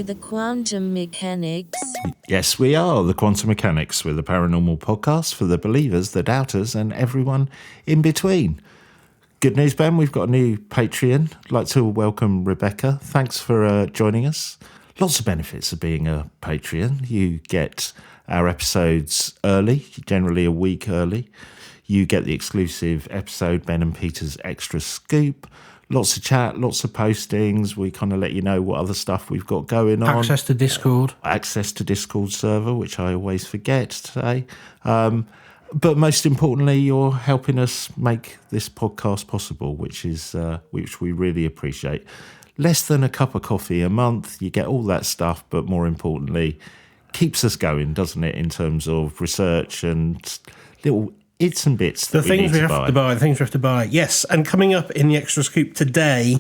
you the quantum mechanics? Yes, we are the Quantum Mechanics. We're the paranormal podcast for the believers, the doubters, and everyone in between. Good news, Ben. We've got a new Patreon. I'd like to welcome Rebecca. Thanks for joining us. Lots of benefits of being a Patreon. You get our episodes early, generally a week early. You get the exclusive episode, Ben and Peter's Extra Scoop. Lots of chat, lots of postings. We kind of let you know what other stuff we've got going on. Access to Discord. Access to Discord server, which I always forget to say. But most importantly, you're helping us make this podcast possible, which we really appreciate. Less than a cup of coffee a month, you get all that stuff, but more importantly, keeps us going, doesn't it, in terms of research and little bits and bits that The things we have to buy. Yes, and coming up in the Extra Scoop today,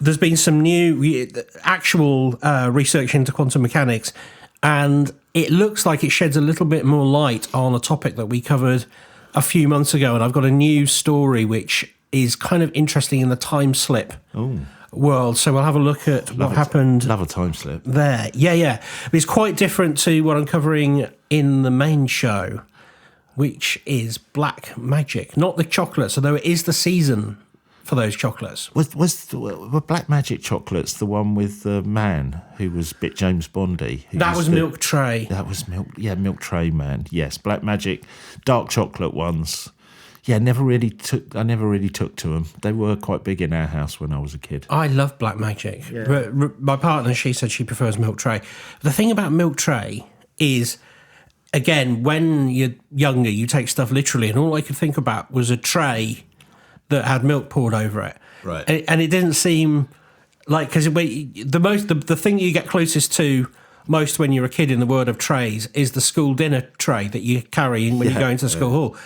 there's been some new actual research into quantum mechanics, and it looks like it sheds a little bit more light on a topic that we covered a few months ago, and I've got a new story which is kind of interesting in the time slip world. So we'll have a look at what happened. Love a time slip. There. Yeah. But it's quite different to what I'm covering in the main show, which is black magic, not the chocolates, although it is the season for those chocolates. Were Black Magic chocolates the one with the man who was a bit James Bondy? That was Milk Tray. That was Milk Tray Man. Yes, Black Magic, dark chocolate ones. Yeah, I never really took to them. They were quite big in our house when I was a kid. I love Black Magic. Yeah. My partner, she said she prefers Milk Tray. The thing about Milk Tray is, again, when you're younger, you take stuff literally, and all I could think about was a tray that had milk poured over it. Right. And it didn't seem like, because the thing you get closest to most when you're a kid in the world of trays is the school dinner tray that you carry in when you go into the school hall.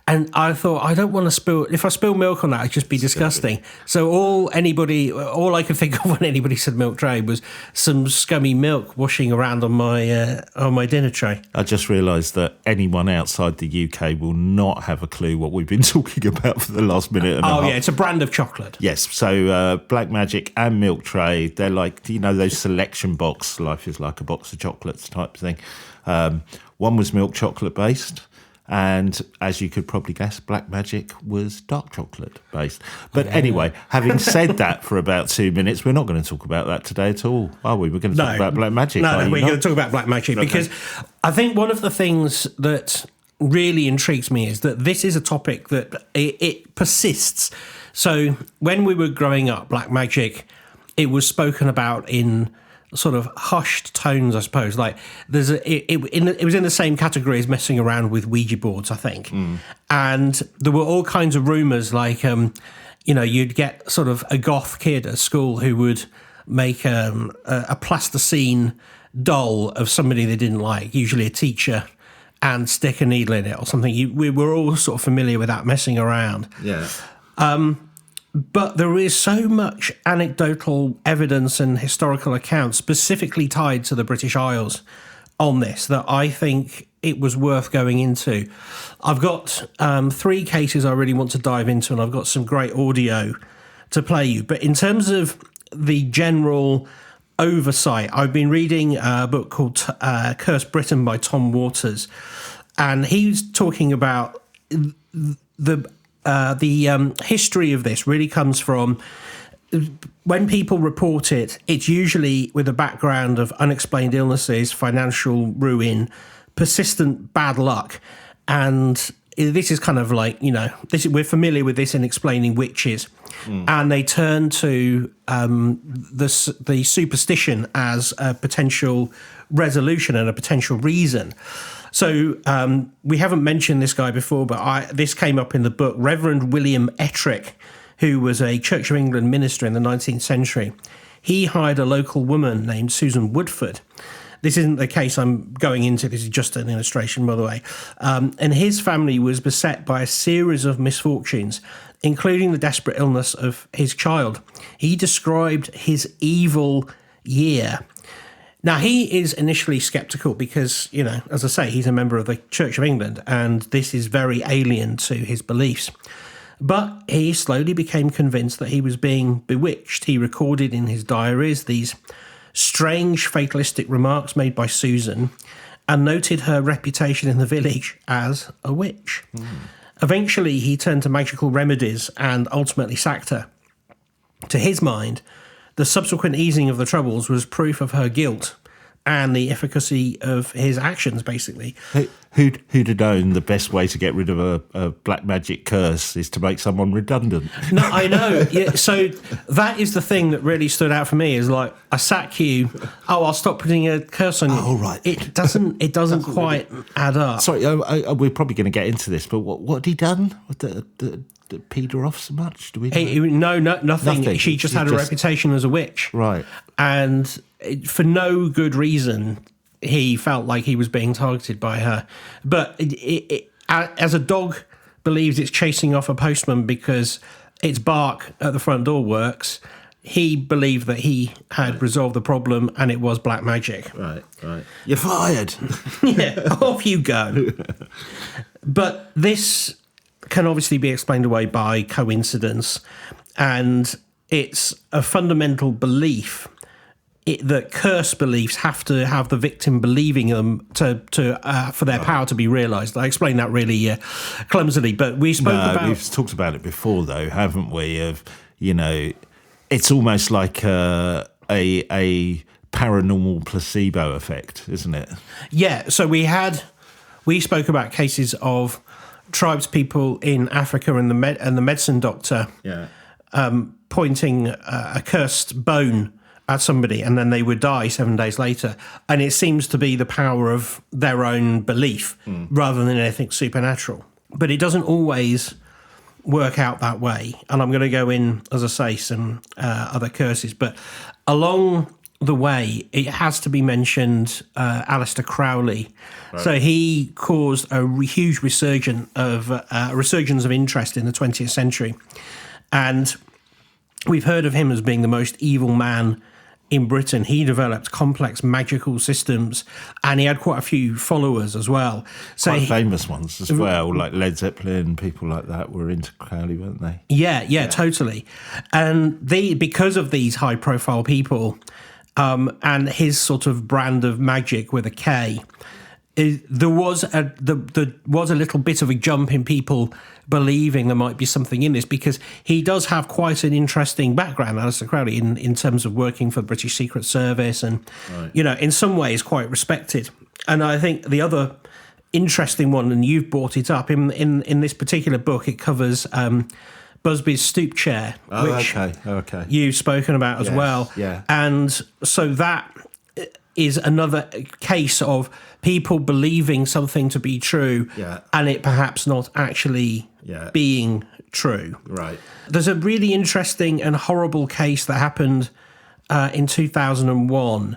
And I thought, I don't want to spill. If I spill milk on that, it'd just be disgusting. So all I could think of when anybody said milk tray was some scummy milk washing around on my dinner tray. I just realised that anyone outside the UK will not have a clue what we've been talking about for the last minute and a half. Oh yeah, it's a brand of chocolate. Yes, so Black Magic and Milk Tray, they're like, those selection box, life is like a box of chocolates type thing. One was milk chocolate based. And as you could probably guess, Black Magic was dark chocolate based. But anyway, having said that for about 2 minutes, we're not going to talk about that today at all, are we? We're going to talk about Black Magic. No, we're going to talk about Black Magic because I think one of the things that really intrigues me is that this is a topic that it persists. So when we were growing up, Black Magic, it was spoken about in sort of hushed tones, I suppose. Like it was in the same category as messing around with Ouija boards, I think. And there were all kinds of rumours, like you'd get sort of a goth kid at school who would make a plasticine doll of somebody they didn't like, usually a teacher, and stick a needle in it or something. We were all sort of familiar with that messing around. Yeah. But there is so much anecdotal evidence and historical accounts specifically tied to the British Isles on this that I think it was worth going into. I've got 3 cases I really want to dive into, and I've got some great audio to play you. But in terms of the general oversight, I've been reading a book called Cursed Britain by Tom Waters, and he's talking about the history of this really comes from when people report it, it's usually with a background of unexplained illnesses, financial ruin, persistent bad luck. And this is kind of like, we're familiar with this in explaining witches. And they turn to the superstition as a potential resolution and a potential reason. So we haven't mentioned this guy before, but this came up in the book. Reverend William Ettrick, who was a Church of England minister in the 19th century, he hired a local woman named Susan Woodford. This isn't the case I'm going into. This is just an illustration, by the way. And his family was beset by a series of misfortunes, including the desperate illness of his child. He described his evil year. Now, he is initially sceptical because, as I say, he's a member of the Church of England, and this is very alien to his beliefs. But he slowly became convinced that he was being bewitched. He recorded in his diaries these strange fatalistic remarks made by Susan, and noted her reputation in the village as a witch. Eventually, he turned to magical remedies and ultimately sacked her. To his mind, the subsequent easing of the troubles was proof of her guilt and the efficacy of his actions, basically. Who'd have known the best way to get rid of a black magic curse is to make someone redundant? No, I know. Yeah, so that is the thing that really stood out for me, is like, I sack you, I'll stop putting a curse on you. Oh, right. It doesn't quite add up. Sorry, we're probably going to get into this, but what had he done? Did peed her off so much? Do we know? Nothing. Nothing. She just had a reputation as a witch. Right. And for no good reason, he felt like he was being targeted by her. But as a dog believes it's chasing off a postman because its bark at the front door works, he believed that he had resolved the problem and it was black magic. Right. You're fired. Yeah, off you go. But this can obviously be explained away by coincidence, and it's a fundamental belief that curse beliefs have to have the victim believing them for their power to be realised. I explained that really clumsily, but we spoke about... We've talked about it before, though, haven't we? Of, it's almost like a paranormal placebo effect, isn't it? Yeah, so we spoke about cases of tribespeople in Africa and the medicine doctor pointing a cursed bone at somebody, and then they would die 7 days later. And it seems to be the power of their own belief rather than anything supernatural. But it doesn't always work out that way. And I'm going to go in, as I say, some other curses. But along the way, it has to be mentioned Aleister Crowley. Right. So he caused a huge resurgence of interest in the 20th century. And we've heard of him as being the most evil man in Britain. He developed complex magical systems, and he had quite a few followers as well. So quite famous ones as well, like Led Zeppelin, people like that were into Crowley, weren't they? Yeah, totally. And because of these high-profile people and his sort of brand of magic with a K, there was a little bit of a jump in people believing there might be something in this, because he does have quite an interesting background, Aleister Crowley, in terms of working for the British Secret Service and, in some ways quite respected. And I think the other interesting one, and you've brought it up, in this particular book, it covers Busby's stoop chair, which you've spoken about as well. Yeah. And so that is another case of people believing something to be true and it perhaps not actually being true. Right. There's a really interesting and horrible case that happened in 2001.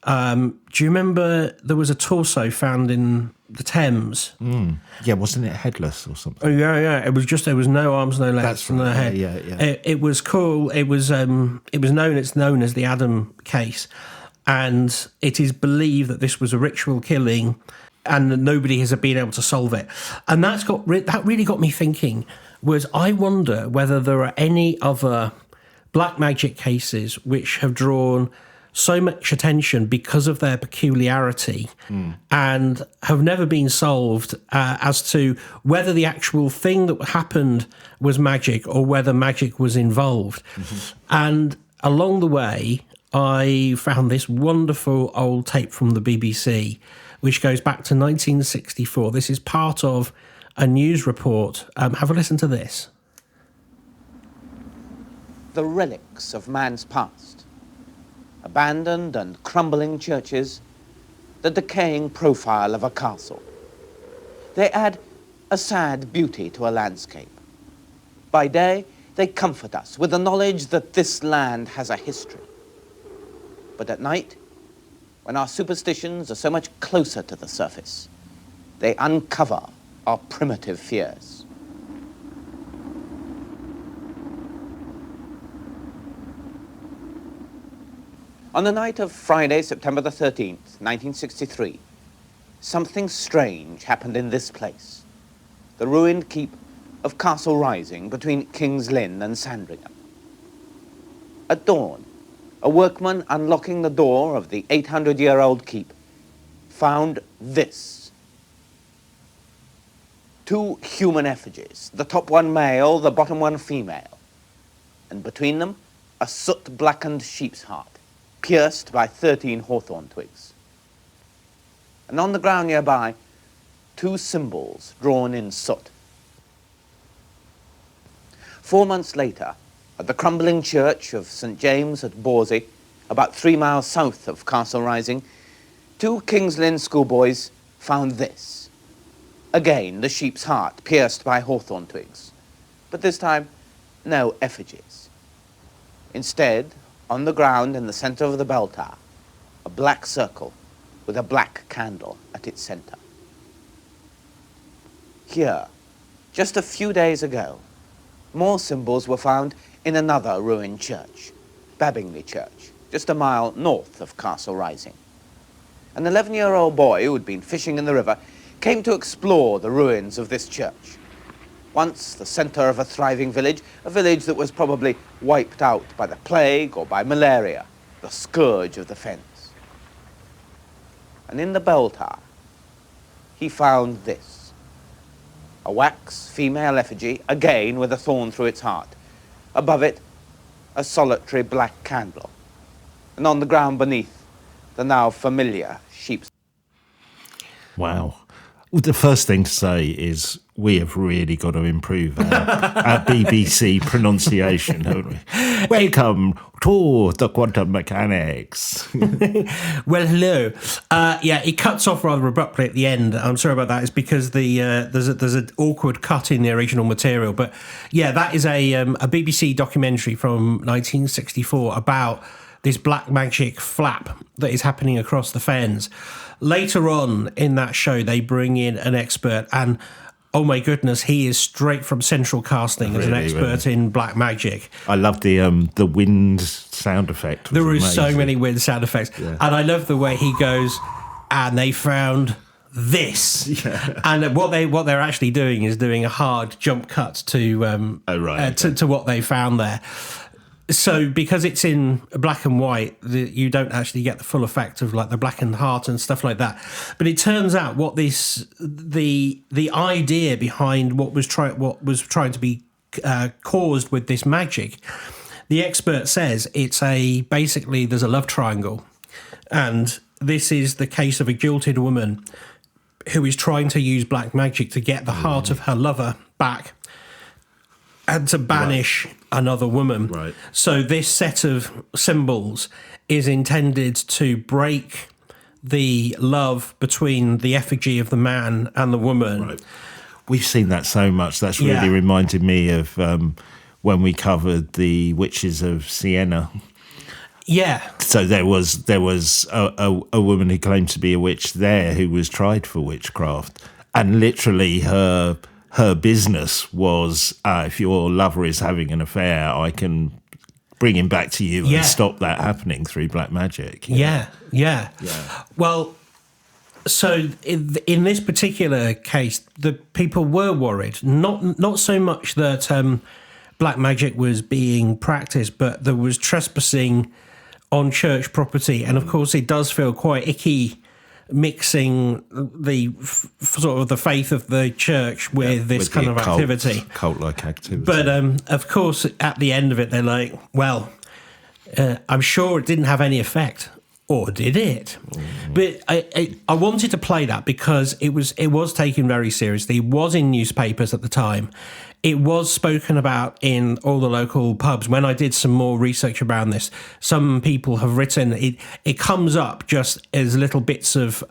Do you remember there was a torso found in the Thames? Yeah, wasn't it headless or something? Oh, yeah. It was just, there was no arms, no legs, no head. Yeah. It was cool. It's known as the Adam case. And it is believed that this was a ritual killing and that nobody has been able to solve it. And that really got me thinking, was I wonder whether there are any other black magic cases which have drawn so much attention because of their peculiarity and have never been solved as to whether the actual thing that happened was magic or whether magic was involved. Mm-hmm. And along the way, I found this wonderful old tape from the BBC, which goes back to 1964. This is part of a news report. Have a listen to this. The relics of man's past, abandoned and crumbling churches, the decaying profile of a castle. They add a sad beauty to a landscape. By day, they comfort us with the knowledge that this land has a history. But at night, when our superstitions are so much closer to the surface, they uncover our primitive fears. On the night of Friday, September the 13th, 1963, something strange happened in this place, the ruined keep of Castle Rising between King's Lynn and Sandringham. At dawn, a workman unlocking the door of the 800-year-old keep found this. 2 human effigies, the top one male, the bottom one female, and between them a soot-blackened sheep's heart, pierced by 13 hawthorn twigs. And on the ground nearby, 2 symbols drawn in soot. 4 months later, at the crumbling church of St. James at Borsey, about 3 miles south of Castle Rising, 2 King's Lynn schoolboys found this. Again, the sheep's heart pierced by hawthorn twigs, but this time no effigies. Instead, on the ground in the center of the bell tower, a black circle with a black candle at its center. Here, just a few days ago, more symbols were found in another ruined church, Babingley Church, just a mile north of Castle Rising. An 11-year-old boy who had been fishing in the river came to explore the ruins of this church. Once the center of a thriving village, a village that was probably wiped out by the plague or by malaria, the scourge of the fens. And in the bell tower, he found this. A wax female effigy, again with a thorn through its heart. Above it, a solitary black candle. And on the ground beneath, the now familiar sheep's. Wow. Well, the first thing to say is we have really got to improve our BBC pronunciation, haven't we? Welcome to the quantum mechanics. Well, hello. It cuts off rather abruptly at the end. I'm sorry about that. It's because there's an awkward cut in the original material. But yeah, that is a BBC documentary from 1964 about this black magic flap that is happening across the fens. Later on in that show, they bring in an expert, and oh my goodness, he is straight from Central Casting as an expert in black magic. I love the wind sound effect. There were so many weird sound effects. Yeah. And I love the way he goes, and they found this. Yeah. And what they're actually doing is doing a hard jump cut to to what they found there. So because it's in black and white, you don't actually get the full effect of like the blackened heart and stuff like that. But it turns out what the idea behind what was trying to be caused with this magic, the expert says it's basically there's a love triangle, and this is the case of a jilted woman who is trying to use black magic to get the heart of her lover back and to banish another woman. Right. So this set of symbols is intended to break the love between the effigy of the man and the woman. Right. We've seen that so much. That's really reminded me of when we covered the Witches of Siena. Yeah. So there was a woman who claimed to be a witch there who was tried for witchcraft, and literally her business was, if your lover is having an affair, I can bring him back to you and stop that happening through black magic. Yeah. Well, so in this particular case, the people were worried, not so much that black magic was being practiced, but there was trespassing on church property. And of course, it does feel quite icky mixing the sort of the faith of the church with this kind of activity, cult-like activity. But of course, at the end of it, they're like, "Well, I'm sure it didn't have any effect, or did it?" But I wanted to play that because it was taken very seriously. It was in newspapers at the time. It was spoken about in all the local pubs. When I did some more research around this, some people have written it comes up just as little bits of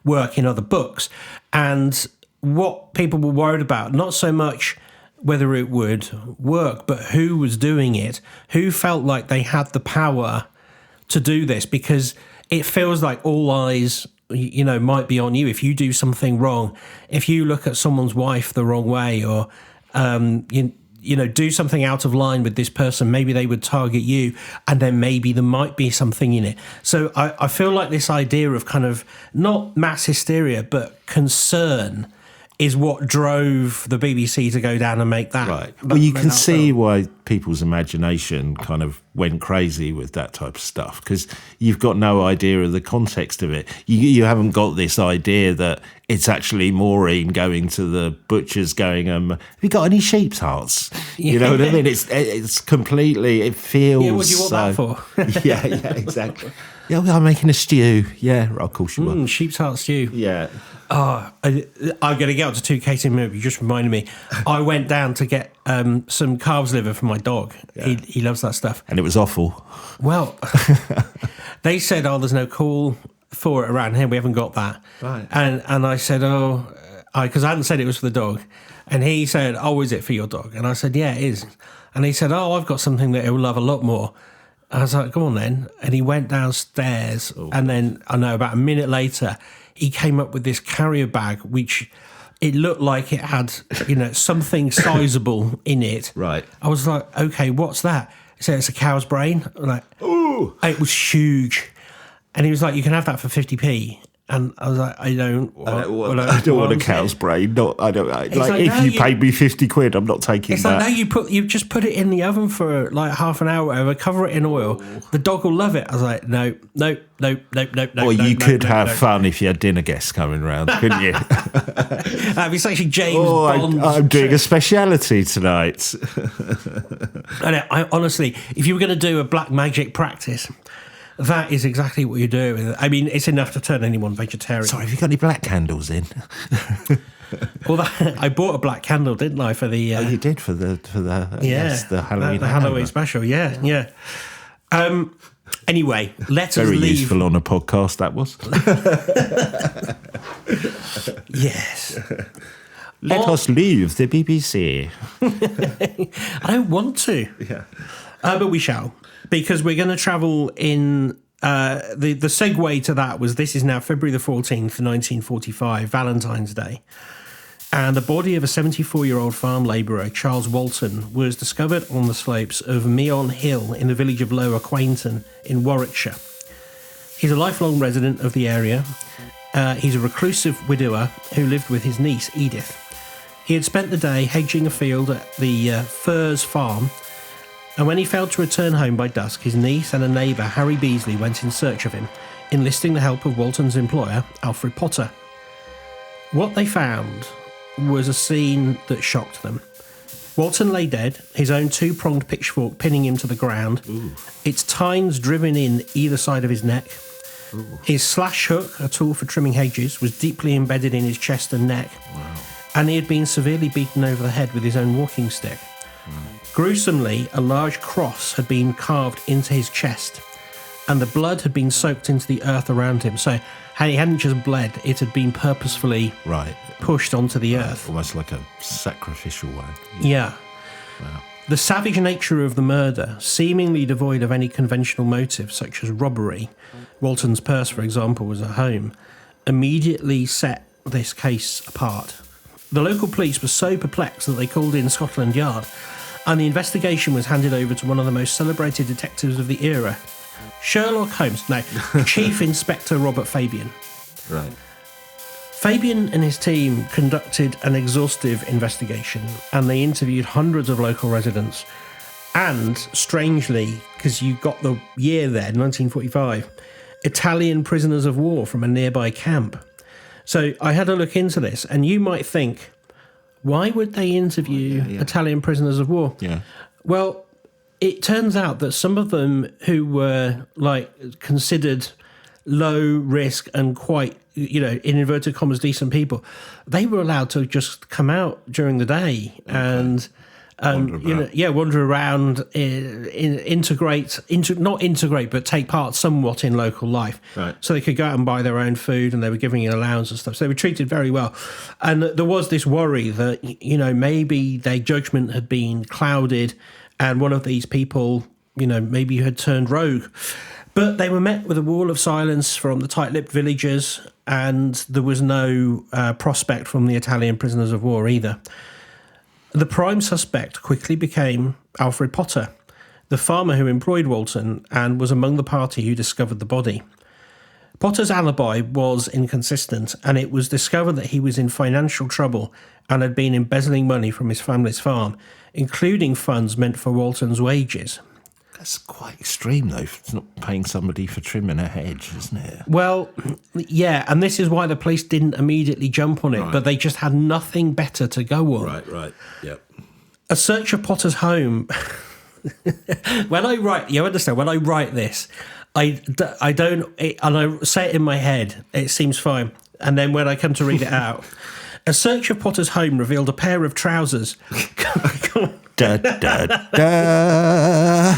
work in other books. And what people were worried about, not so much whether it would work, but who was doing it, who felt like they had the power to do this, because it feels like all eyes might be on you if you do something wrong. If you look at someone's wife the wrong way, or do something out of line with this person, maybe they would target you, and then maybe there might be something in it. So I feel like this idea of kind of not mass hysteria, but concern is what drove the BBC to go down and make that. Right. that- Well, you that can see film. why people's imagination kind of went crazy with that type of stuff, because you've got no idea of the context of it. You haven't got this idea that it's actually Maureen going to the butcher's going, have you got any sheep's hearts? You know what I mean? It's completely, it feels Yeah, what do you want that for? yeah, exactly. Yeah, well, I'm making a stew. Yeah, of course you are. Sheep's heart stew. Yeah. Oh, I'm going to get up to 2 cases in a minute. You just reminded me. I went down to get some calves liver for my dog. Yeah. He loves that stuff. And it was awful. Well, they said, there's no call for it around here. We haven't got that. Right. And I said, because I hadn't said it was for the dog. And he said, is it for your dog? And I said, yeah, it is. And he said, I've got something that he'll love a lot more. I was like, come on then. And he went downstairs. And then, about a minute later, he came up with this carrier bag, which it looked like it had, something sizable in it. Right. I was like, okay, what's that? He said, it's a cow's brain. I'm like, ooh. It was huge. And he was like, you can have that for 50p. And I was like, I don't want a cow's brain. If no, you paid me 50 quid, I'm not taking It's that. like, no, you just put it in the oven for like half an hour, whatever, cover it in oil. The dog will love it. I was like, no. Or you could have fun if you had dinner guests coming round, couldn't you? It's actually James Bond. I'm doing a speciality tonight. I honestly, if you were going to do a black magic practice, that is exactly what you're doing. I mean, it's enough to turn anyone vegetarian. Sorry, have you got any black candles in? Well, I bought a black candle, didn't I, for the... You did for the Halloween. The Halloween special, yeah. Anyway, let us Very leave. useful on a podcast, that was. Yes. Let us leave the BBC. I don't want to. Yeah. But we shall, because we're going to travel in... the segue to that was, this is now February the 14th, 1945, Valentine's Day. And the body of a 74-year-old farm labourer, Charles Walton, was discovered on the slopes of Meon Hill in the village of Lower Quainton in Warwickshire. He's a lifelong resident of the area. He's a reclusive widower who lived with his niece, Edith. He had spent the day hedging a field at the Furze farm, and when he failed to return home by dusk, his niece and a neighbour, Harry Beasley, went in search of him, enlisting the help of Walton's employer, Alfred Potter. What they found was a scene that shocked them. Walton lay dead, his own two-pronged pitchfork pinning him to the ground, its tines driven in either side of his neck. His slash hook, a tool for trimming hedges, was deeply embedded in his chest and neck. Wow. And he had been severely beaten over the head with his own walking stick. Gruesomely, a large cross had been carved into his chest, and the blood had been soaked into the earth around him. So he hadn't just bled, it had been purposefully pushed onto the earth. Almost like a sacrificial one. Yeah. Wow. The savage nature of the murder, seemingly devoid of any conventional motive, such as robbery, Walton's purse, for example, was at home, immediately set this case apart. The local police were so perplexed that they called in Scotland Yard, and the investigation was handed over to one of the most celebrated detectives of the era, Sherlock Holmes. No, Chief Inspector Robert Fabian. Right. Fabian and his team conducted an exhaustive investigation, and they interviewed hundreds of local residents. And, strangely, because you got the year there, 1945, Italian prisoners of war from a nearby camp. So I had a look into this, and you might think, why would they interview Italian prisoners of war? Yeah. Well, it turns out that some of them who were considered low risk and quite, in inverted commas, decent people, they were allowed to just come out during the day and wander around, not integrate, but take part somewhat in local life. Right. So they could go out and buy their own food, and they were giving an allowance and stuff. So they were treated very well. And there was this worry that, maybe their judgment had been clouded, and one of these people, maybe had turned rogue. But they were met with a wall of silence from the tight-lipped villagers, and there was no prospect from the Italian prisoners of war either. The prime suspect quickly became Alfred Potter, the farmer who employed Walton and was among the party who discovered the body. Potter's alibi was inconsistent, and it was discovered that he was in financial trouble and had been embezzling money from his family's farm, including funds meant for Walton's wages. That's quite extreme, though. It's not paying somebody for trimming a hedge, isn't it? Well, yeah, and this is why the police didn't immediately jump on it, Right. but they just had nothing better to go on. Right. Yep. A search of Potter's home. When I write, you understand, when I write this, I don't, and I say it in my head, it seems fine. And then when I come to read it out, a search of Potter's home revealed a pair of trousers. Da, da, da.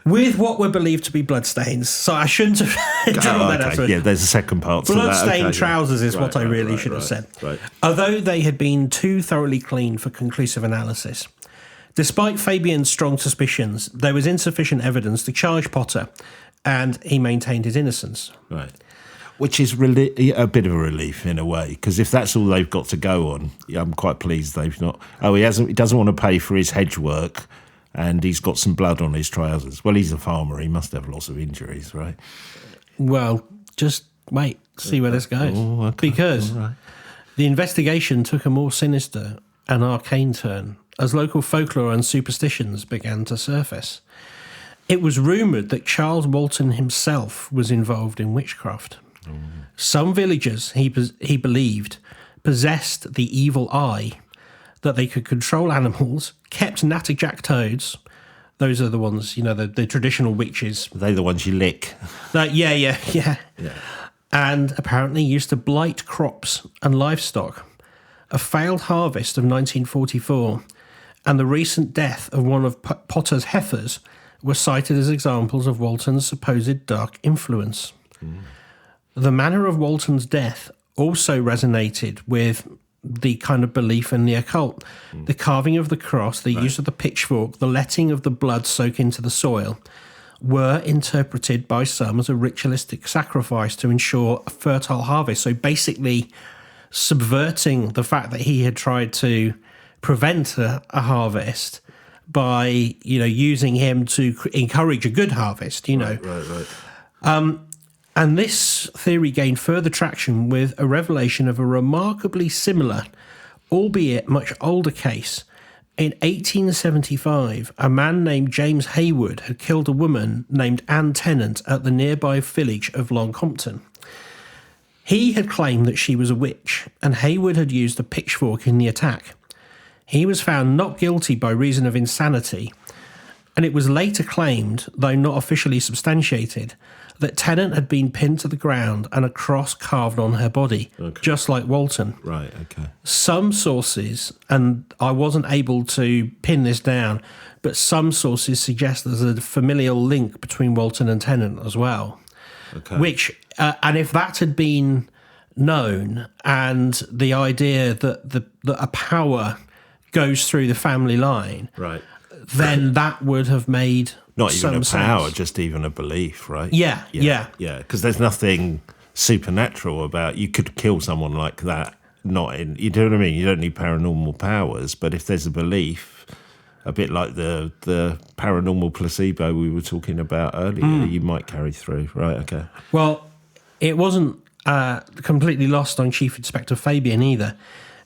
With what were believed to be bloodstains. So I shouldn't have drawn that out. Yeah, there's a second part to that. Bloodstained Okay, trousers is Right, what I right, really right, should have said. Right. Although they had been too thoroughly cleaned for conclusive analysis. Despite Fabian's strong suspicions, there was insufficient evidence to charge Potter, and he maintained his innocence. Right. Which is a bit of a relief in a way, because if that's all they've got to go on, I'm quite pleased they've not. Oh, he doesn't want to pay for his hedge work, and he's got some blood on his trousers. Well, he's a farmer; he must have lots of injuries, right? Well, just wait, see where this goes. Oh, okay. Because All right. the investigation took a more sinister and arcane turn as local folklore and superstitions began to surface. It was rumoured that Charles Walton himself was involved in witchcraft. Some villagers, he believed, possessed the evil eye, that they could control animals, kept natterjack toads. Those are the ones, the traditional witches. They're the ones you lick. Yeah. And apparently used to blight crops and livestock. A failed harvest of 1944 and the recent death of one of Potter's heifers were cited as examples of Walton's supposed dark influence. The manner of Walton's death also resonated with the kind of belief in the occult. The carving of the cross, the use of the pitchfork, the letting of the blood soak into the soil were interpreted by some as a ritualistic sacrifice to ensure a fertile harvest. So basically subverting the fact that he had tried to prevent a harvest by, using him to encourage a good harvest, Right. And this theory gained further traction with a revelation of a remarkably similar, albeit much older case. In 1875, a man named James Haywood had killed a woman named Anne Tennant at the nearby village of Longcompton. He had claimed that she was a witch, and Haywood had used a pitchfork in the attack. He was found not guilty by reason of insanity, and it was later claimed, though not officially substantiated, that Tennant had been pinned to the ground and a cross carved on her body, just like Walton. Right, okay. Some sources, and I wasn't able to pin this down, but some sources suggest there's a familial link between Walton and Tennant as well. Okay. Which, and if that had been known, and the idea that a power goes through the family line, Right. then that would have made Not even a some power, sense. just even a belief, right? Yeah. Yeah, because there's nothing supernatural about you could kill someone like that. You know what I mean? You don't need paranormal powers, but if there's a belief, a bit like the paranormal placebo we were talking about earlier, you might carry through. Right, okay. Well, it wasn't completely lost on Chief Inspector Fabian either.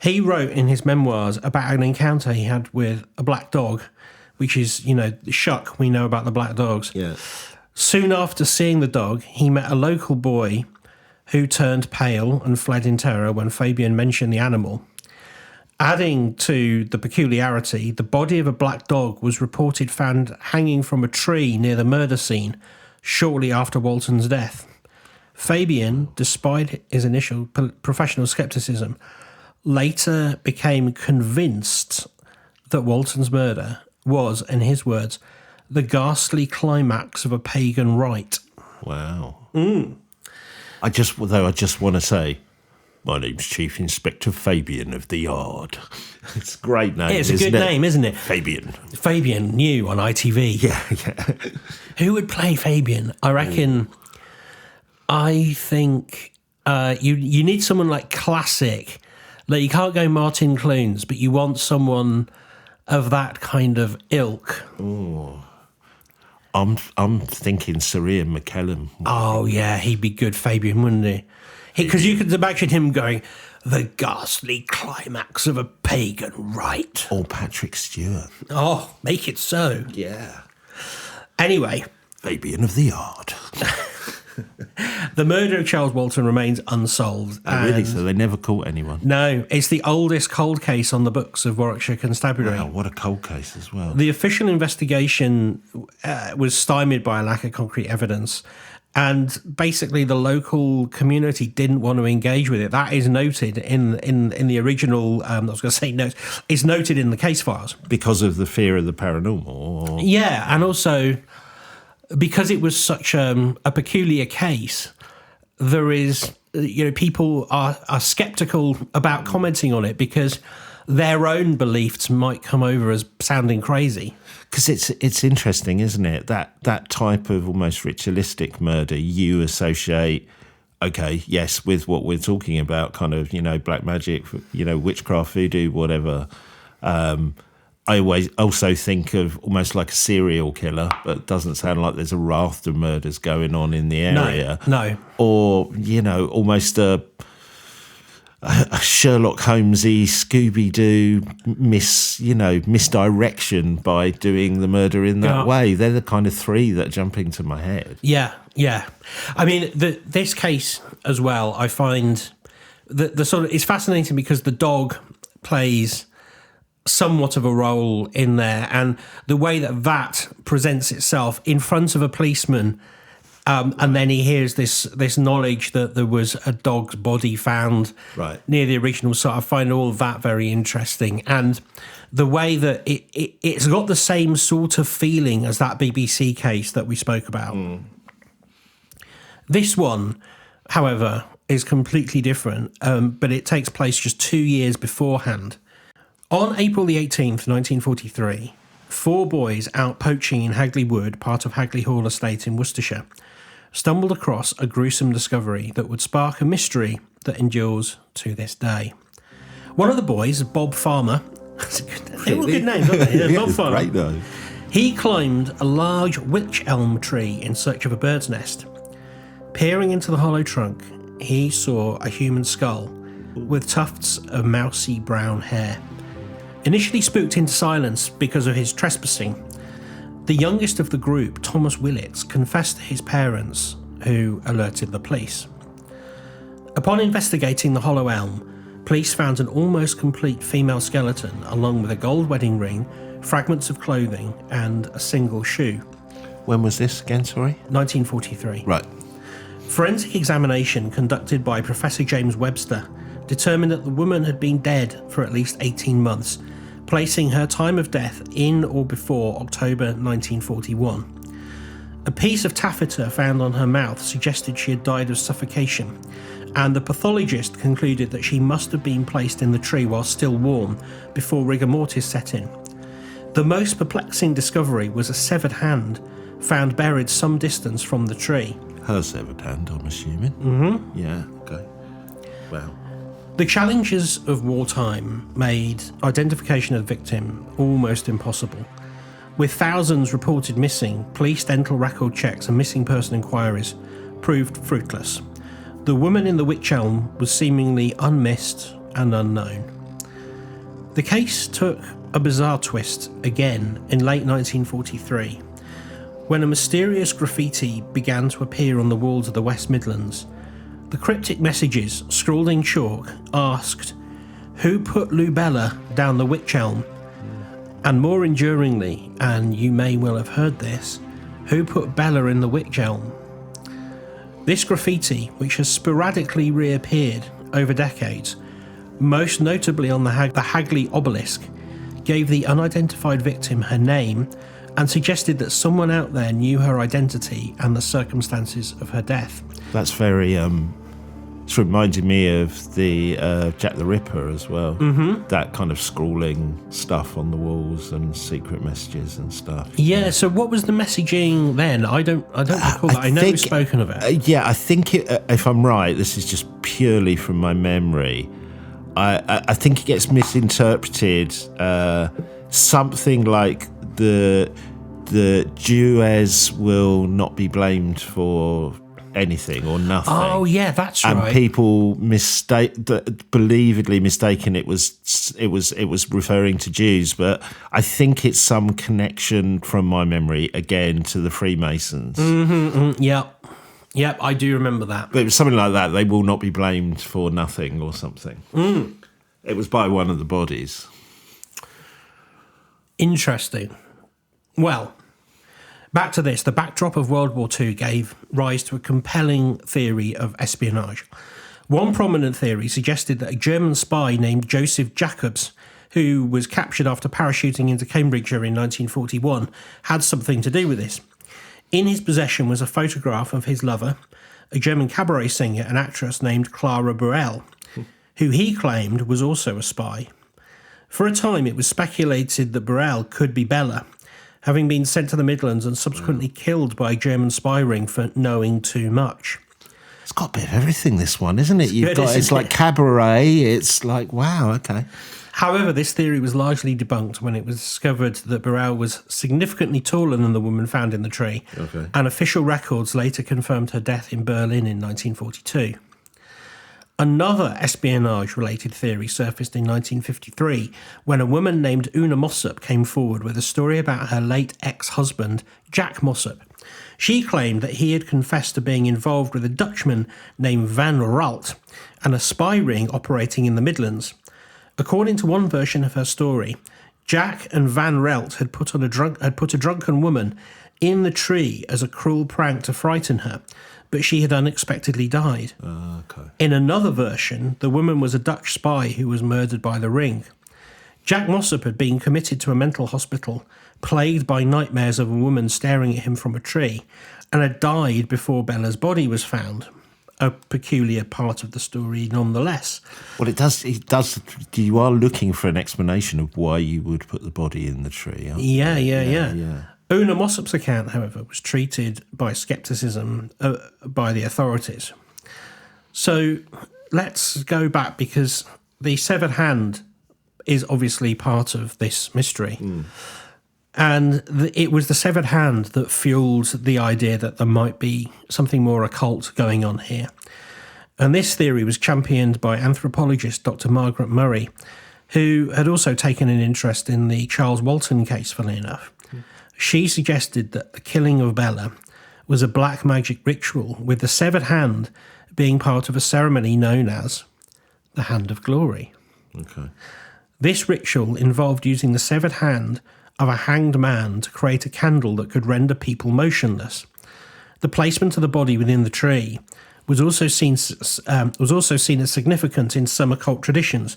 He wrote in his memoirs about an encounter he had with a black dog, which is, Shuck, we know about the black dogs. Yeah. Soon after seeing the dog, he met a local boy who turned pale and fled in terror when Fabian mentioned the animal. Adding to the peculiarity, the body of a black dog was reported found hanging from a tree near the murder scene shortly after Walton's death. Fabian, despite his initial professional skepticism, later became convinced that Walton's murder was, in his words, the ghastly climax of a pagan rite. Wow. I just want to say, my name's Chief Inspector Fabian of the Yard. It's a great name. It's a good name, isn't it? Fabian. Fabian, new on ITV. Yeah. Who would play Fabian? I reckon. I think you need someone like classic. Like, you can't go Martin Clunes, but you want someone of that kind of ilk. I'm thinking Sir Ian McKellen. Oh, yeah, he'd be good Fabian, wouldn't he? Because you could imagine him going, the ghastly climax of a pagan rite. Or Patrick Stewart. Oh, make it so. Yeah. Anyway, Fabian of the Yard. the murder of Charles Walton remains unsolved. Oh, really? and- So they never caught anyone? No, it's the oldest cold case on the books of Warwickshire Constabulary. Wow, what a cold case as well. The official investigation was stymied by a lack of concrete evidence, and basically the local community didn't want to engage with it. That is noted in the original. I was going to say notes. It's noted in the case files Because of the fear of the paranormal? Or... Yeah, and also because it was such a peculiar case, there is people are skeptical about commenting on it because their own beliefs might come over as sounding crazy. Because it's interesting, isn't it? That type of almost ritualistic murder you associate, okay, yes, with what we're talking about, kind of, black magic, witchcraft, voodoo, whatever. I always also think of almost like a serial killer, but it doesn't sound like there's a raft of murders going on in the area. No. Or, almost a Sherlock Holmesy, Scooby-Doo misdirection by doing the murder in that way. They're the kind of three that jump into my head. Yeah. I mean, this case as well, I find the sort of it's fascinating because the dog plays somewhat of a role in there, and the way that presents itself in front of a policeman. And then he hears this knowledge that there was a dog's body found near the original site. I find all of that very interesting. And the way that it's got the same sort of feeling as that BBC case that we spoke about. This one, however, is completely different, but it takes place just 2 years beforehand. On April the 18th, 1943, 4 boys out poaching in Hagley Wood, part of Hagley Hall Estate in Worcestershire, stumbled across a gruesome discovery that would spark a mystery that endures to this day. One of the boys, Bob Farmer, they're all good names, aren't they? Yeah, Bob Farmer. Great though. He climbed a large wych elm tree in search of a bird's nest. Peering into the hollow trunk, he saw a human skull with tufts of mousy brown hair. Initially spooked into silence because of his trespassing, the youngest of the group, Thomas Willits, confessed to his parents, who alerted the police. Upon investigating the hollow elm, police found an almost complete female skeleton along with a gold wedding ring, fragments of clothing and a single shoe. When was this again, sorry? 1943. Right. Forensic examination conducted by Professor James Webster determined that the woman had been dead for at least 18 months, placing her time of death in or before October 1941. A piece of taffeta found on her mouth suggested she had died of suffocation, and the pathologist concluded that she must have been placed in the tree while still warm before rigor mortis set in. The most perplexing discovery was a severed hand found buried some distance from the tree. Her severed hand, I'm assuming. Mm-hmm. Yeah, okay. Wow. The challenges of wartime made identification of the victim almost impossible. With thousands reported missing, police dental record checks and missing person inquiries proved fruitless. The woman in the wych elm was seemingly unmissed and unknown. The case took a bizarre twist again in late 1943, when a mysterious graffiti began to appear on the walls of the West Midlands. The cryptic messages, scrawled in chalk, asked, "Who put Lubella down the wych elm?" And more enduringly, and you may well have heard this, "Who put Bella in the wych elm?" This graffiti, which has sporadically reappeared over decades, most notably on the Hagley obelisk, gave the unidentified victim her name and suggested that someone out there knew her identity and the circumstances of her death. That's very, it's reminded me of the Jack the Ripper as well. Mm-hmm. That kind of scrawling stuff on the walls and secret messages and stuff. Yeah, so what was the messaging then? I don't recall that. I know we've spoken of it. Yeah, I think if I'm right, this is just purely from my memory. I think it gets misinterpreted. Something like the Jewess will not be blamed for anything or nothing. Oh, yeah, that's and right. people believably mistaken it was referring to Jews, but I think it's some connection from my memory again to the Freemasons. Yep, I do remember that. But it was something like that. They will not be blamed for nothing or something. It was by one of the bodies. Interesting. Well, back to this. The backdrop of World War II gave rise to a compelling theory of espionage. One prominent theory suggested that a German spy named Joseph Jacobs, who was captured after parachuting into Cambridgeshire in 1941, had something to do with this. In his possession was a photograph of his lover, a German cabaret singer and actress named Clara Burrell, who he claimed was also a spy. For a time, it was speculated that Burrell could be Bella, having been sent to the Midlands and subsequently killed by a German spy ring for knowing too much. It's got a bit of everything, this one, isn't it? It's like cabaret. It's like, wow, okay. However, this theory was largely debunked when it was discovered that Burrell was significantly taller than the woman found in the tree, and official records later confirmed her death in Berlin in 1942. Another espionage-related theory surfaced in 1953 when a woman named Una Mossop came forward with a story about her late ex-husband, Jack Mossop. She claimed that he had confessed to being involved with a Dutchman named Van Ralt and a spy ring operating in the Midlands. According to one version of her story, Jack and Van Relt had put a drunken woman in the tree as a cruel prank to frighten her, but she had unexpectedly died. In another version, the woman was a Dutch spy who was murdered by the ring. Jack Mossop had been committed to a mental hospital, plagued by nightmares of a woman staring at him from a tree, and had died before Bella's body was found. A peculiar part of the story nonetheless. Well, it does. You are looking for an explanation of why you would put the body in the tree, aren't you? Yeah. Una Mossop's account, however, was treated by scepticism by the authorities. So let's go back, because the severed hand is obviously part of this mystery. And it was the severed hand that fueled the idea that there might be something more occult going on here. And this theory was championed by anthropologist Dr. Margaret Murray, who had also taken an interest in the Charles Walton case, funnily enough. She suggested that the killing of Bella was a black magic ritual, with the severed hand being part of a ceremony known as the Hand of Glory. This ritual involved using the severed hand of a hanged man to create a candle that could render people motionless. The placement of the body within the tree was also seen as significant in some occult traditions.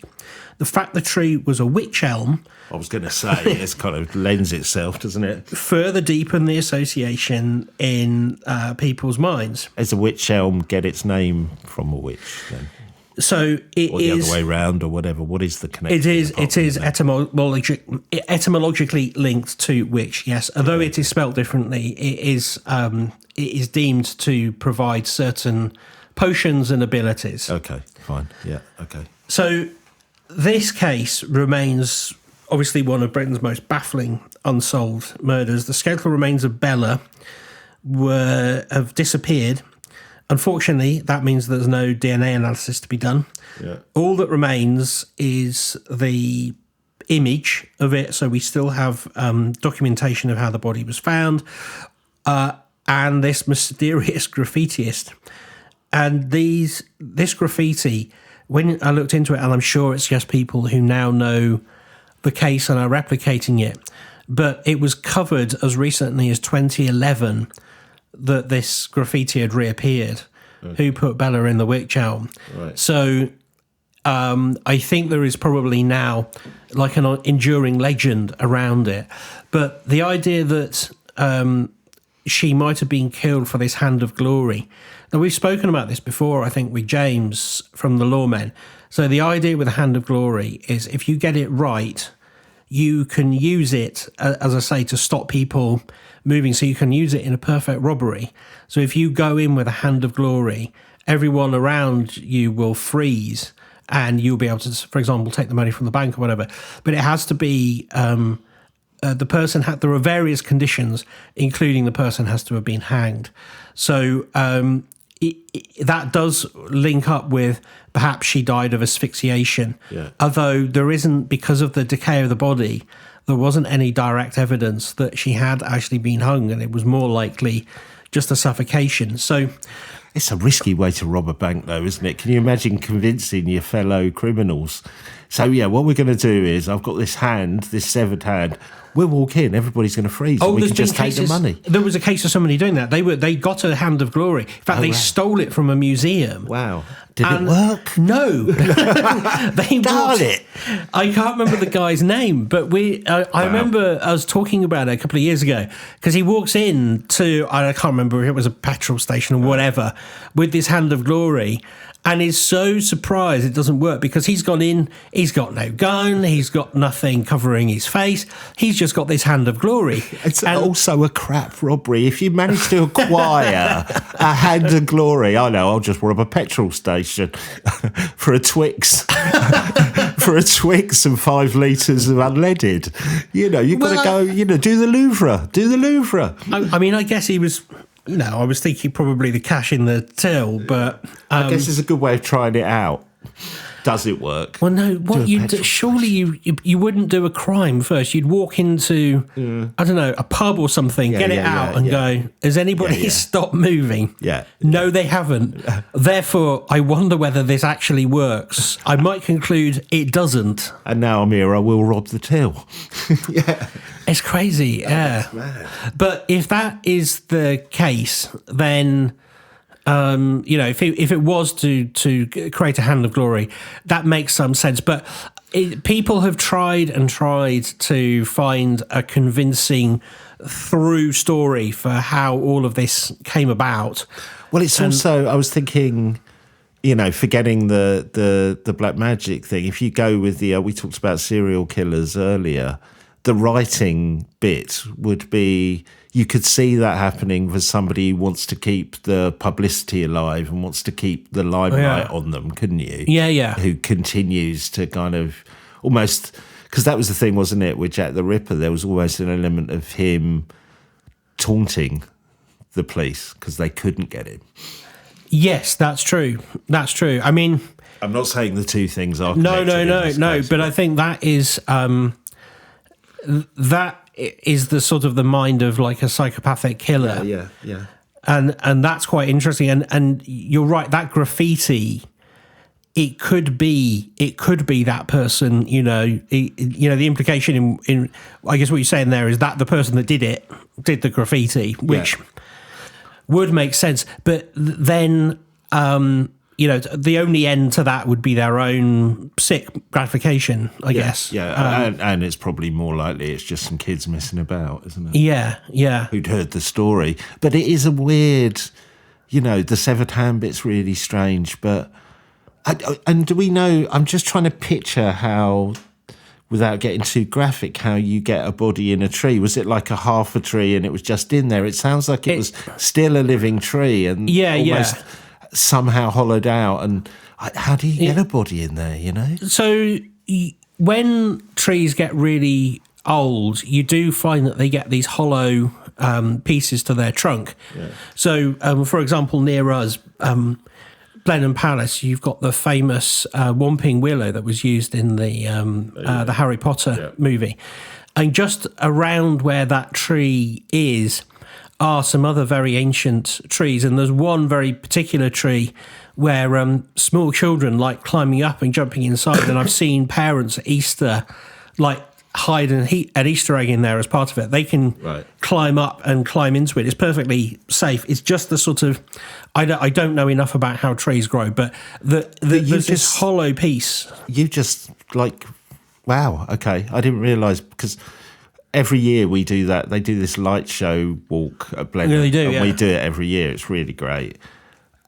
The fact the tree was a wych elm, I was going to say, it kind of lends itself, doesn't it? further deepened the association in people's minds. Does the wych elm get its name from a witch then? So it Or the is, other way round, or whatever. What is the connection? It is etymologically linked to witch, yes. Although it is spelt differently, it is deemed to provide certain potions and abilities. Okay, fine. Yeah, okay. So this case remains obviously one of Britain's most baffling unsolved murders. The skeletal remains of Bella have disappeared. Unfortunately, that means there's no DNA analysis to be done. All that remains is the image of it, so we still have documentation of how the body was found, and this mysterious graffitiist. And this graffiti, when I looked into it, and I'm sure it's just people who now know the case and are replicating it, but it was covered as recently as 2011 that this graffiti had reappeared. Who put Bella in the wych elm? So I think there is probably now like an enduring legend around it. But the idea that she might have been killed for this Hand of Glory. Now, we've spoken about this before, I think, with James from the Lawmen. So the idea with the Hand of Glory is if you get it right, you can use it, as I say, to stop people moving. So you can use it in a perfect robbery. So if you go in with a Hand of Glory, everyone around you will freeze and you'll be able to, for example, take the money from the bank or whatever. But it has to be the person there are various conditions, including the person has to have been hanged. So that does link up with perhaps she died of asphyxiation. Yeah. Although there isn't, because of the decay of the body, there wasn't any direct evidence that she had actually been hung, and it was more likely just a suffocation. So It's a risky way to rob a bank, though, isn't it? Can you imagine convincing your fellow criminals? So, yeah, what we're going to do is I've got this hand, this severed hand. We'll walk in, everybody's going to freeze, and we can just take the money. There was a case of somebody doing that. They got a Hand of Glory. In fact, they stole it from a museum. Wow. Did it work? No. They Darn it. I can't remember the guy's name, but I remember I was talking about it a couple of years ago, because he walks in to, I can't remember if it was a petrol station or whatever, with this Hand of Glory, and is so surprised it doesn't work, because he's gone in, he's got no gun, he's got nothing covering his face, he's just got this Hand of Glory. It's also a crap robbery. If you manage to acquire a Hand of Glory, I know, I'll just rob a petrol station for a Twix. For a Twix and 5 litres of unleaded. You know, you've got to go, do the Louvre. Do the Louvre. I mean, I guess he was... I was thinking probably the cash in the till, but... I guess it's a good way of trying it out. Does it work? Well, no, surely you wouldn't do a crime first. You'd walk into, I don't know, a pub or something, get it out and go, has anybody stopped moving? Yeah. No, they haven't. Therefore, I wonder whether this actually works. I might conclude it doesn't. And now I'm here, I will rob the till. Yeah. It's crazy, yeah. But if that is the case, then... if it was to create a Hand of Glory, that makes some sense. But people have tried to find a convincing through story for how all of this came about. Well, it's also, I was thinking, forgetting the black magic thing. If you go with we talked about serial killers earlier, the writing bit would be... You could see that happening for somebody who wants to keep the publicity alive and wants to keep the limelight on them, couldn't you? Yeah. Who continues to kind of almost... Because that was the thing, wasn't it, with Jack the Ripper? There was almost an element of him taunting the police because they couldn't get him. Yes, that's true. That's true. I mean... I'm not saying the two things are No, case, but I think that is... that is the sort of the mind of like a psychopathic killer. Yeah. And that's quite interesting. And you're right, that graffiti, it could be that person, the implication in I guess what you're saying there is that the person that did the graffiti, which would make sense. But then, the only end to that would be their own sick gratification, I guess. Yeah, and it's probably more likely it's just some kids messing about, isn't it? Yeah. Who'd heard the story. But it is a weird, the severed hand bit's really strange. But, and do we know, I'm just trying to picture how, without getting too graphic, how you get a body in a tree. Was it like a half a tree and it was just in there? It sounds like it was still a living tree and almost... somehow hollowed out, and how do you get a body in there, So when trees get really old, you do find that they get these hollow pieces to their trunk. So for example, near us, Blenheim Palace, you've got the famous Whomping Willow that was used in the Harry Potter movie, and just around where that tree is are some other very ancient trees, and there's one very particular tree where small children like climbing up and jumping inside, and I've seen parents at Easter like hide an Easter egg in there as part of it. They can climb up and climb into it. It's perfectly safe. It's just the sort of... I don't know enough about how trees grow, but there's this hollow piece. You just like... Wow, okay. I didn't realise, because... Every year we do that. They do this light show walk at Blenheim. Yeah, they do, and we do it every year. It's really great.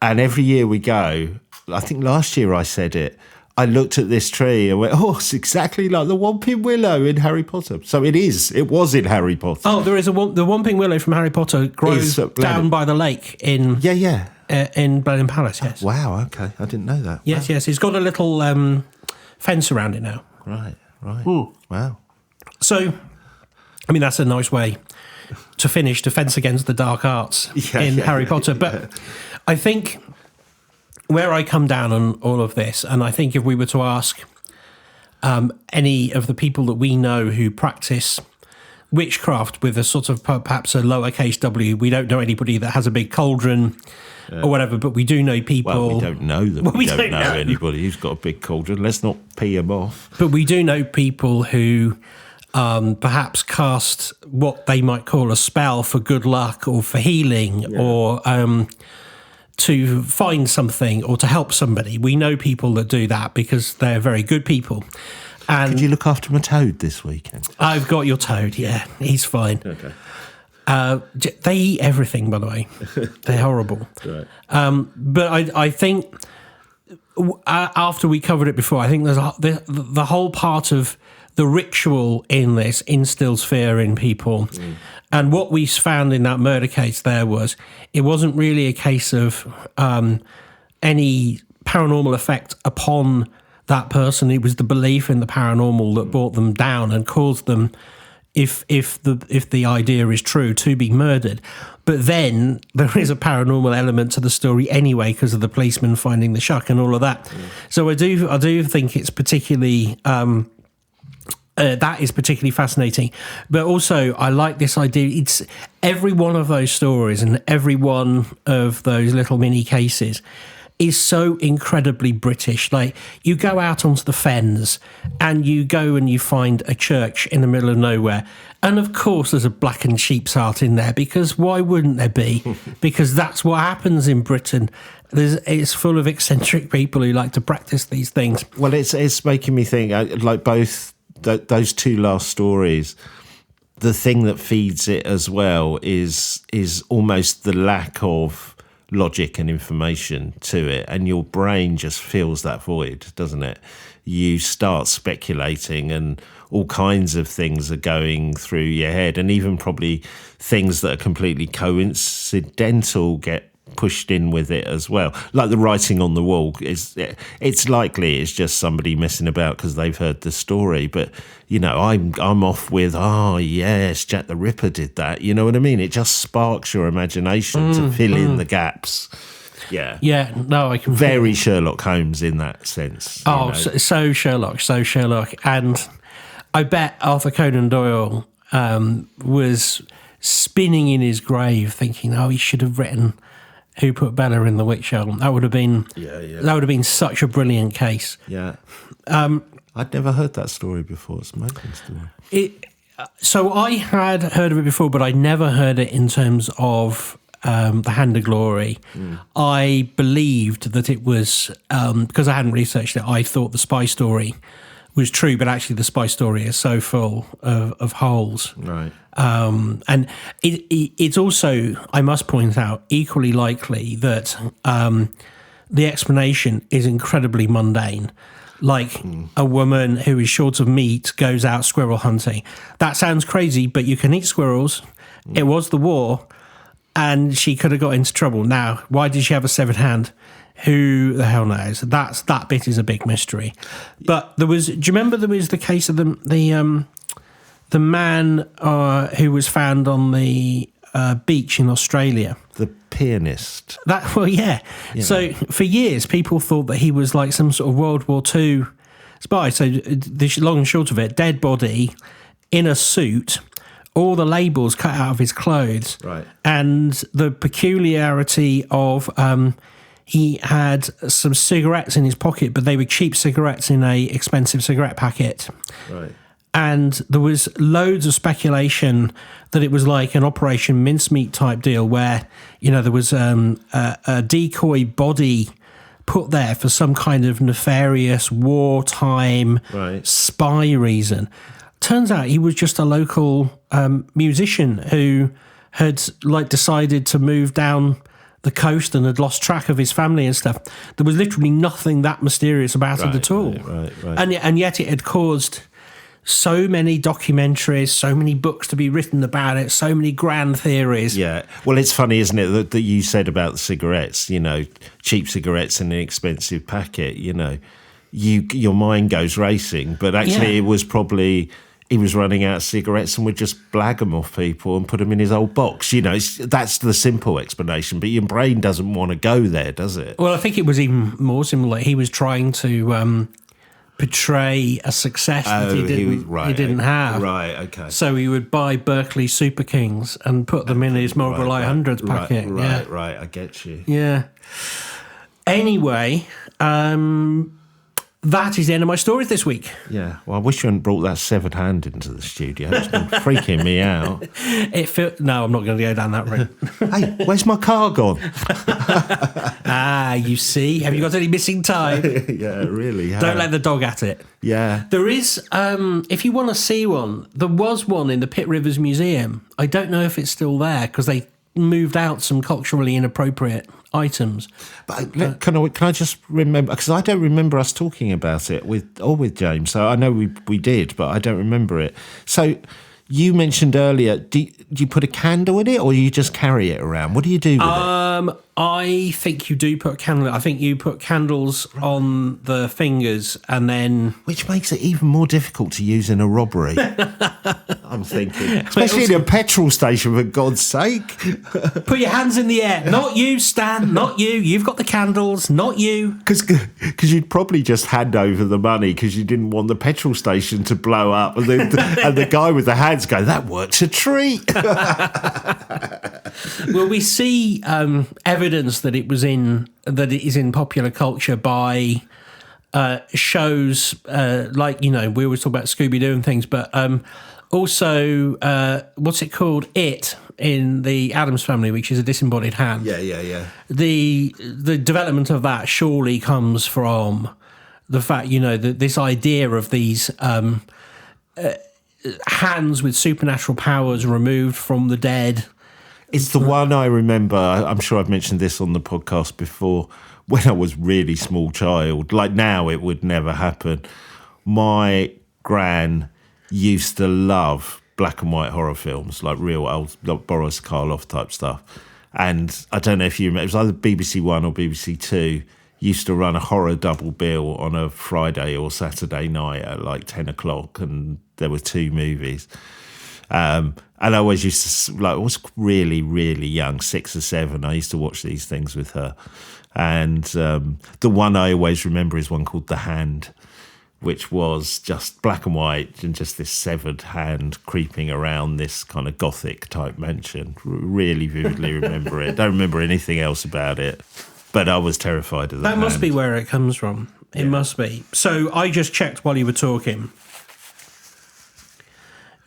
And every year we go, I think last year I said it, I looked at this tree and went, it's exactly like the Whomping Willow in Harry Potter. So it is. It was in Harry Potter. Oh, there is the Whomping Willow from Harry Potter grows down by the lake in in Blenheim Palace, yes. Wow, okay. I didn't know that. Yes, wow. It's got a little fence around it now. Right. Ooh. Wow. So... I mean, that's a nice way to finish Defense Against the Dark Arts in Harry Potter. But I think where I come down on all of this, and I think if we were to ask any of the people that we know who practice witchcraft with a sort of perhaps a lowercase w, we don't know anybody that has a big cauldron or whatever, but we do know people. Well, we don't know that we don't know anybody who's got a big cauldron. Let's not pee him off. But we do know people who perhaps cast what they might call a spell for good luck or for healing or to find something or to help somebody. We know people that do that because they're very good people. And Could you look after my toad this weekend? I've got your toad, yeah. He's fine. Okay. They eat everything, by the way. They're horrible. Right. But I think after we covered it before, I think there's the whole part of the ritual in this instills fear in people. And what we found in that murder case there was it wasn't really a case of any paranormal effect upon that person. It was the belief in the paranormal that brought them down and caused them, if the idea is true, to be murdered. But then there is a paranormal element to the story anyway because of the policeman finding the shuck and all of that. So I do think it's particularly that is particularly fascinating. But also I like this idea. It's every one of those stories and every one of those little mini cases is so incredibly British. Like, you go out onto the fens and you go and you find a church in the middle of nowhere. And of course there's a blackened sheep's heart in there, because why wouldn't there be? Because that's what happens in Britain. It's full of eccentric people who like to practice these things. Well, it's making me think, like both those two last stories, the thing that feeds it as well is almost the lack of logic and information to it, and your brain just fills that void, doesn't it? You start speculating and all kinds of things are going through your head, and even probably things that are completely coincidental get pushed in with it as well. Like the writing on the wall, it's likely it's just somebody messing about because they've heard the story, but I'm off with, yes, Jack the Ripper did that, you know what I mean? It just sparks your imagination to fill in the gaps. Yeah, no, I can. Very Sherlock Holmes in that sense. So Sherlock. And I bet Arthur Conan Doyle was spinning in his grave thinking, he should have written Who Put Bella in the Wych Elm. That would have been that would have been such a brilliant case. Yeah. I'd never heard that story before. It's a amazing story. So I had heard of it before, but I never heard it in terms of the Hand of Glory. I believed that it was, because I hadn't researched it, I thought the spy story was true, but actually the spy story is so full of holes. Right. And it's also, I must point out, equally likely that the explanation is incredibly mundane. Like a woman who is short of meat goes out squirrel hunting. That sounds crazy, but you can eat squirrels. It was the war, and she could have got into trouble. Now, why did she have a severed hand? Who the hell knows? That bit is a big mystery. But do you remember there was the case of the man who was found on the beach in Australia? The pianist. Yeah. So for years, people thought that he was like some sort of World War II spy. So the long and short of it, dead body in a suit, all the labels cut out of his clothes. Right. And the peculiarity of he had some cigarettes in his pocket, but they were cheap cigarettes in a expensive cigarette packet. Right. And there was loads of speculation that it was like an Operation Mincemeat type deal where, there was a decoy body put there for some kind of nefarious wartime spy reason. Turns out he was just a local musician who had decided to move down the coast and had lost track of his family and stuff. There was literally nothing that mysterious about it at all. Right. And yet it had caused so many documentaries, so many books to be written about it, so many grand theories. Yeah. Well, it's funny, isn't it, that you said about the cigarettes, cheap cigarettes in an expensive packet, your mind goes racing. But actually it was probably he was running out of cigarettes and would just blag them off people and put them in his old box. You know, that's the simple explanation, but your brain doesn't want to go there, does it? Well, I think it was even more similar. He was trying to portray a success that he didn't have. Right, okay. So he would buy Berkeley Super Kings and put them in his Marlboro Light Hundreds packet. Right, I get you. Yeah. Anyway, that is the end of my stories this week. Yeah, well, I wish you hadn't brought that severed hand into the studio. It's been freaking me out. No, I'm not going to go down that route. Hey, where's my car gone? You see? Have you got any missing time? Yeah, really. Don't let the dog at it. Yeah. There is, if you want to see one, there was one in the Pitt Rivers Museum. I don't know if it's still there because they moved out some culturally inappropriate items. But can I just remember, because I don't remember us talking about it with James. So I know we did, but I don't remember it. So you mentioned earlier, do you put a candle in it or you just carry it around? What do you do with it? I think you do put a candle. I think you put candles on the fingers and then... Which makes it even more difficult to use in a robbery. I'm thinking. Especially in a petrol station, for God's sake. Put your hands in the air. Not you, Stan. Not you. You've got the candles. Not you. Because you'd probably just hand over the money because you didn't want the petrol station to blow up. And the guy with the hands go, that works a treat. Well, we see evidence that it is in popular culture by shows like, we always talk about Scooby-Doo and things, but also what's it called? It in the Addams Family, which is a disembodied hand. Yeah. The development of that surely comes from the fact, that this idea of these hands with supernatural powers removed from the dead. It's the one I remember. I'm sure I've mentioned this on the podcast before. When I was really small child, like now it would never happen. My gran used to love black and white horror films, like real old, like Boris Karloff type stuff. And I don't know if you remember, it was either BBC One or BBC Two, used to run a horror double bill on a Friday or Saturday night at like 10 o'clock, and there were two movies. And I always used to, I was really, really young, 6 or 7. I used to watch these things with her. And the one I always remember is one called The Hand, which was just black and white and just this severed hand creeping around this kind of gothic type mansion. Really vividly remember it. Don't remember anything else about it, but I was terrified of that. That must be where it comes from. It must be. So I just checked while you were talking.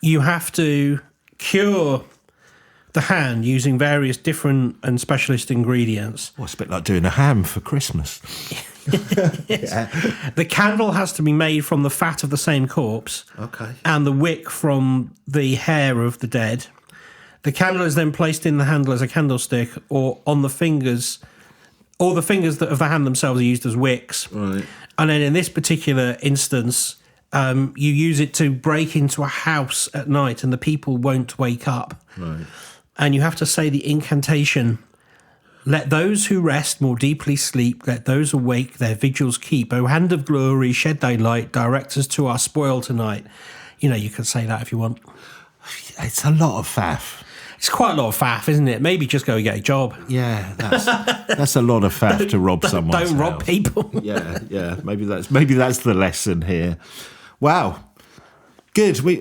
You have to cure the hand using various different and specialist ingredients. Well, it's a bit like doing a ham for Christmas. The candle has to be made from the fat of the same corpse. Okay. And the wick from the hair of the dead. The candle is then placed in the handle as a candlestick or on the fingers, or the fingers of the hand themselves are used as wicks. Right. And then in this particular instance, you use it to break into a house at night and the people won't wake up. Right. And you have to say the incantation, let those who rest more deeply sleep, let those awake their vigils keep. O hand of glory, shed thy light, direct us to our spoil tonight. You can say that if you want. It's a lot of faff. It's quite a lot of faff, isn't it? Maybe just go and get a job. Yeah, that's a lot of faff to rob someone. Don't rob people. Yeah. Maybe that's the lesson here. Wow, good. We've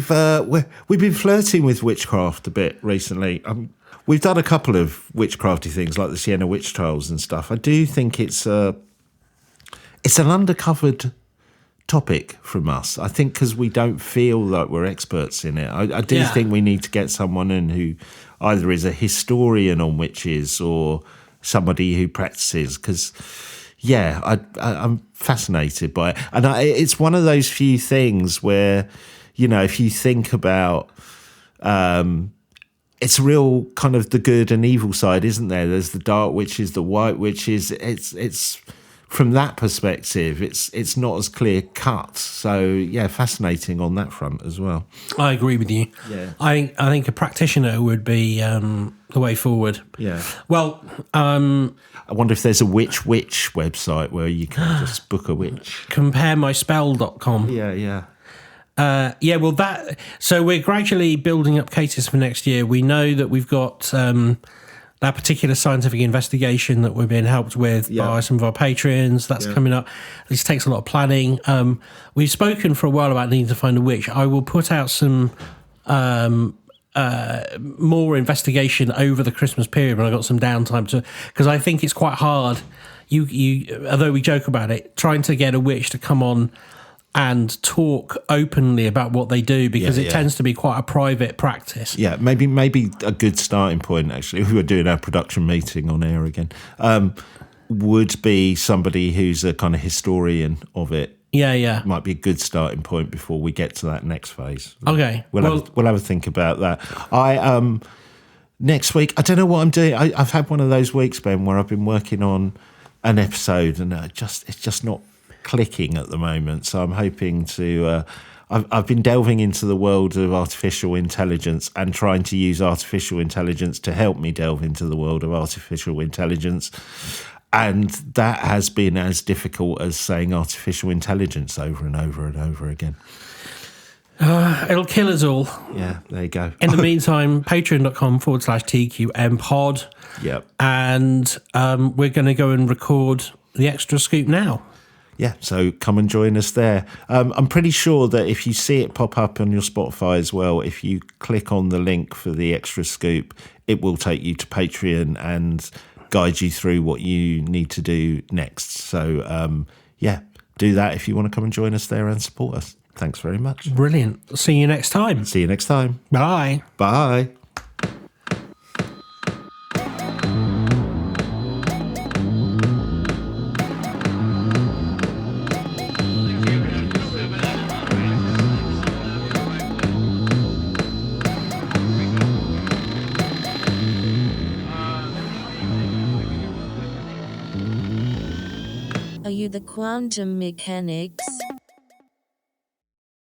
been flirting with witchcraft a bit recently. We've done a couple of witchcrafty things like the Siena witch trials and stuff. I do think it's an undercovered topic from us. I think because we don't feel like we're experts in it. I do think we need to get someone in who either is a historian on witches or somebody who practices, because I'm fascinated by it. And it's one of those few things where, if you think about, it's real kind of the good and evil side, isn't there? There's the dark witches, the white witches. It's from that perspective, it's not as clear cut. So fascinating on that front as well. I agree with you. Yeah. I think a practitioner would be the way forward. Yeah. Well, I wonder if there's a witch website where you can just book a witch. Comparemyspell.com. Yeah. Yeah, well, so we're gradually building up cases for next year. We know that we've got that particular scientific investigation that we're being helped with by some of our patrons. That's coming up. This takes a lot of planning. We've spoken for a while about needing to find a witch. I will put out some more investigation over the Christmas period when I got some downtime because I think it's quite hard. You although we joke about it, trying to get a witch to come on and talk openly about what they do, because it tends to be quite a private practice. Yeah, maybe a good starting point, actually, if we were doing our production meeting on air again, would be somebody who's a kind of historian of it. Yeah. Might be a good starting point before we get to that next phase. Okay. We'll have a think about that. Next week, I don't know what I'm doing. I've had one of those weeks, Ben, where I've been working on an episode and it's just not clicking at the moment. So I'm hoping to... I've been delving into the world of artificial intelligence and trying to use artificial intelligence to help me delve into the world of artificial intelligence. And that has been as difficult as saying artificial intelligence over and over and over again. It'll kill us all. Yeah, there you go. In the meantime, patreon.com/TQM pod. Yep. And we're going to go and record the extra scoop now. Yeah, so come and join us there. I'm pretty sure that if you see it pop up on your Spotify as well, if you click on the link for the extra scoop, it will take you to Patreon and guide you through what you need to do next. So, do that if you want to come and join us there and support us. Thanks very much. Brilliant. See you next time. See you next time. Bye. Bye. Are you the quantum mechanics?